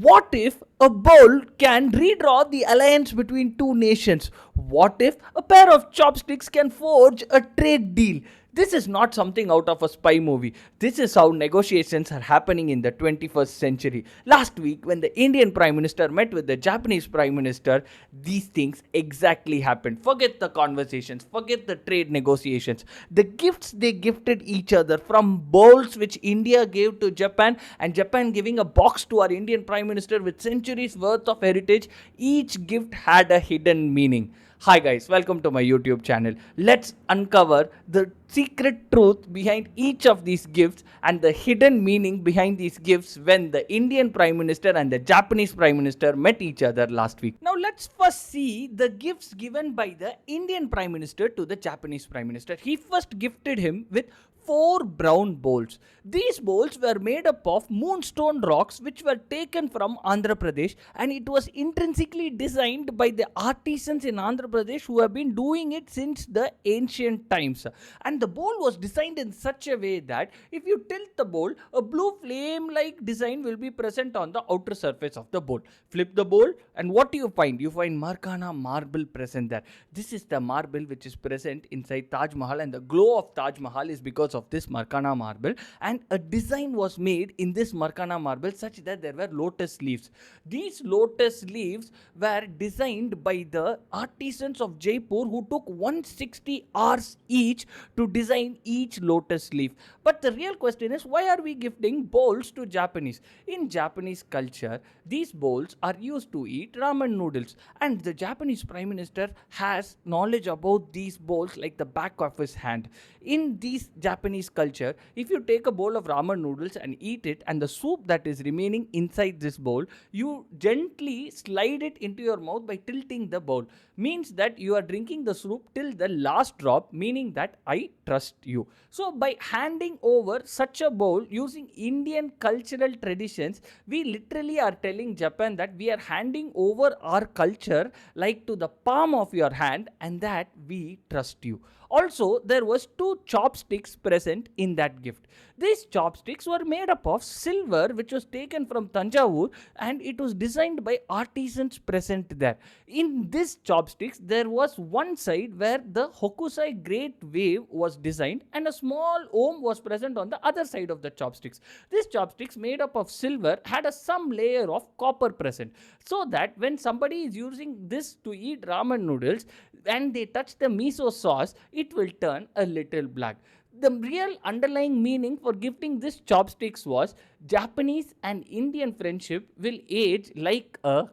What if a bowl can redraw the alliance between two nations? What if a pair of chopsticks can forge a trade deal? This is not something out of a spy movie. This is how negotiations are happening in the 21st century. Last week, when the Indian Prime Minister met with the Japanese Prime Minister, these things exactly happened. Forget the conversations, forget the trade negotiations. The gifts they gifted each other, from bowls which India gave to Japan, and Japan giving a box to our Indian Prime Minister with centuries worth of heritage, each gift had a hidden meaning. Hi guys, welcome to my YouTube channel. Let's uncover the secret truth behind each of these gifts and the hidden meaning behind these gifts when the Indian Prime Minister and the Japanese Prime Minister met each other last week. Now let's first see the gifts given by the Indian Prime Minister to the Japanese Prime Minister. He first gifted him with 4 brown bowls. These bowls were made up of moonstone rocks which were taken from Andhra Pradesh, and it was intrinsically designed by the artisans in Andhra Pradesh who have been doing it since the ancient times. And the bowl was designed in such a way that if you tilt the bowl, a blue flame like design will be present on the outer surface of the bowl. Flip the bowl, and what do you find? You find Markana marble present there. This is the marble which is present inside Taj Mahal, and the glow of Taj Mahal is because of this Markana marble, and a design was made in this Markana marble such that there were lotus leaves. These lotus leaves were designed by the artisans of Jaipur who took 160 hours each to design each lotus leaf. But the real question is, why are we gifting bowls to Japanese? In Japanese culture, these bowls are used to eat ramen noodles, and the Japanese Prime Minister has knowledge about these bowls like the back of his hand. In these Japanese culture, if you take a bowl of ramen noodles and eat it, and the soup that is remaining inside this bowl, you gently slide it into your mouth by tilting the bowl. Means that you are drinking the soup till the last drop, meaning that I trust you. So by handing over such a bowl using Indian cultural traditions, we literally are telling Japan that we are handing over our culture like to the palm of your hand, and that we trust you. Also, there was 2 chopsticks present in that gift. These chopsticks were made up of silver which was taken from Tanjavur, and it was designed by artisans present there. In these chopsticks, there was one side where the Hokusai Great Wave was designed, and a small Om was present on the other side of the chopsticks. These chopsticks made up of silver had some layer of copper present, so that when somebody is using this to eat ramen noodles and they touch the miso sauce, it will turn a little black. The real underlying meaning for gifting this chopsticks was Japanese and Indian friendship will age like a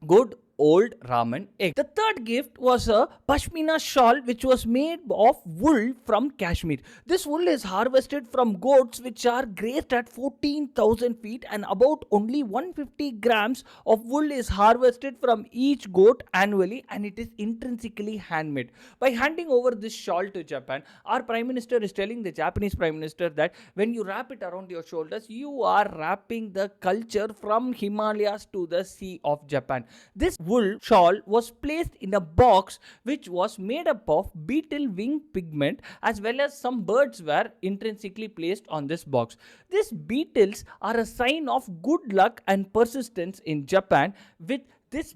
good old ramen egg. The third gift was a Pashmina shawl which was made of wool from Kashmir. This wool is harvested from goats which are grazed at 14,000 feet, and about only 150 grams of wool is harvested from each goat annually, and it is intrinsically handmade. By handing over this shawl to Japan, our Prime Minister is telling the Japanese Prime Minister that when you wrap it around your shoulders, you are wrapping the culture from Himalayas to the Sea of Japan. This wool shawl was placed in a box which was made up of beetle wing pigment, as well as some birds were intrinsically placed on this box. These beetles are a sign of good luck and persistence in Japan. With these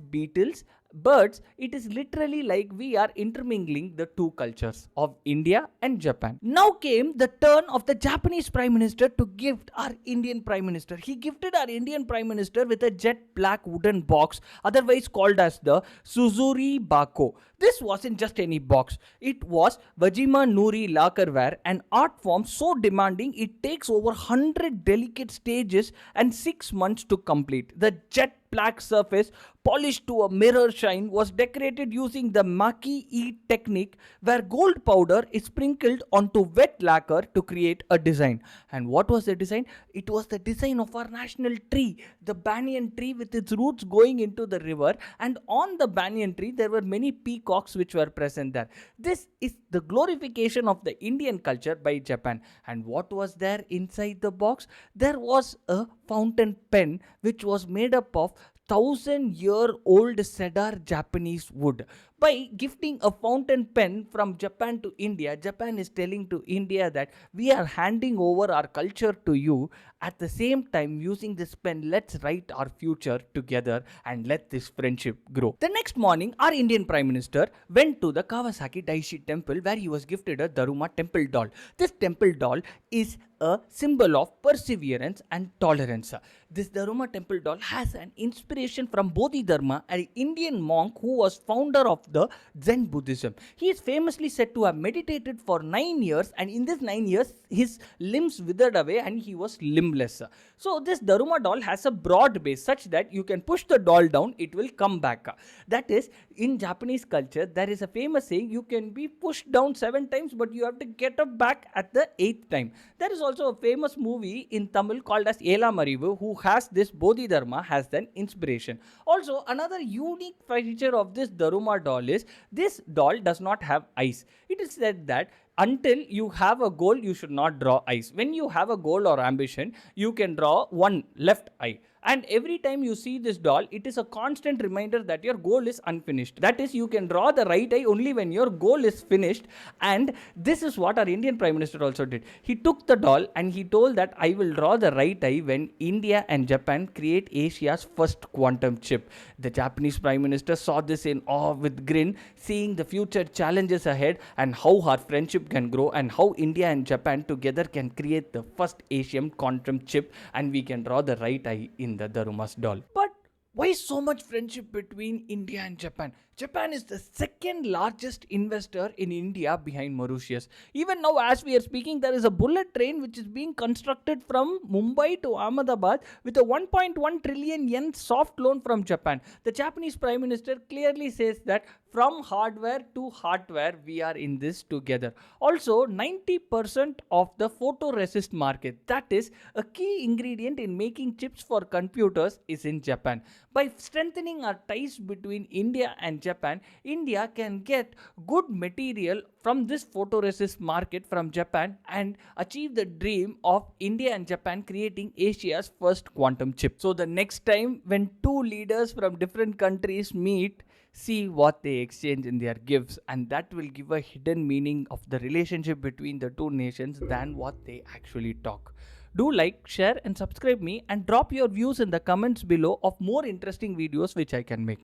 birds, it is literally like we are intermingling the two cultures of India and Japan. Now came the turn of the Japanese Prime Minister to gift our Indian Prime Minister. He gifted our Indian Prime Minister with a jet black wooden box, otherwise called as the Suzuri Bako. This wasn't just any box. It was Wajima Nuri lacquerware, an art form so demanding it takes over 100 delicate stages and 6 months to complete. The jet black surface, polished to a mirror shine, was decorated using the maki-e technique, where gold powder is sprinkled onto wet lacquer to create a design. And what was the design? It was the design of our national tree, the banyan tree with its roots going into the river, and on the banyan tree there were many peacocks which were present there. This is the glorification of the Indian culture by Japan. And what was there inside the box? There was a fountain pen which was made up of 1,000-year-old cedar Japanese wood. By gifting a fountain pen from Japan to India, Japan is telling to India that we are handing over our culture to you. At the same time, using this pen, let's write our future together and let this friendship grow. The next morning, our Indian Prime Minister went to the Kawasaki Daishi temple where he was gifted a Daruma temple doll. This temple doll is a symbol of perseverance and tolerance. This Daruma temple doll has an inspiration from Bodhidharma, an Indian monk who was founder of the Zen Buddhism. He is famously said to have meditated for 9 years, and in this 9 years, his limbs withered away and he was limbless. So, this Daruma doll has a broad base such that you can push the doll down, it will come back. That is, in Japanese culture, there is a famous saying, you can be pushed down 7 times, but you have to get up back at the 8th time. There is also a famous movie in Tamil called as Ela Marivu, who has this Bodhidharma as an inspiration. Also, another unique feature of this Daruma doll is this doll does not have eyes. It is said that until you have a goal, you should not draw eyes. When you have a goal or ambition, you can draw one left eye. And every time you see this doll, it is a constant reminder that your goal is unfinished. That is, you can draw the right eye only when your goal is finished. And this is what our Indian Prime Minister also did. He took the doll and he told that I will draw the right eye when India and Japan create Asia's first quantum chip. The Japanese Prime Minister saw this in awe with grin, seeing the future challenges ahead and how our friendship can grow and how India and Japan together can create the first Asian quantum chip, and we can draw the right eye in the Daruma's doll. But why so much friendship between India and Japan? Japan is the second largest investor in India behind Mauritius. Even now, as we are speaking, there is a bullet train which is being constructed from Mumbai to Ahmedabad with a 1.1 trillion yen soft loan from Japan. The Japanese Prime Minister clearly says that from hardware to hardware, we are in this together. Also, 90% of the photoresist market, that is a key ingredient in making chips for computers, is in Japan. By strengthening our ties between India and Japan, India can get good material from this photoresist market from Japan and achieve the dream of India and Japan creating Asia's first quantum chip. So the next time when two leaders from different countries meet, see what they exchange in their gifts, and that will give a hidden meaning of the relationship between the two nations than what they actually talk. Do like, share and subscribe me, and drop your views in the comments below of more interesting videos which I can make.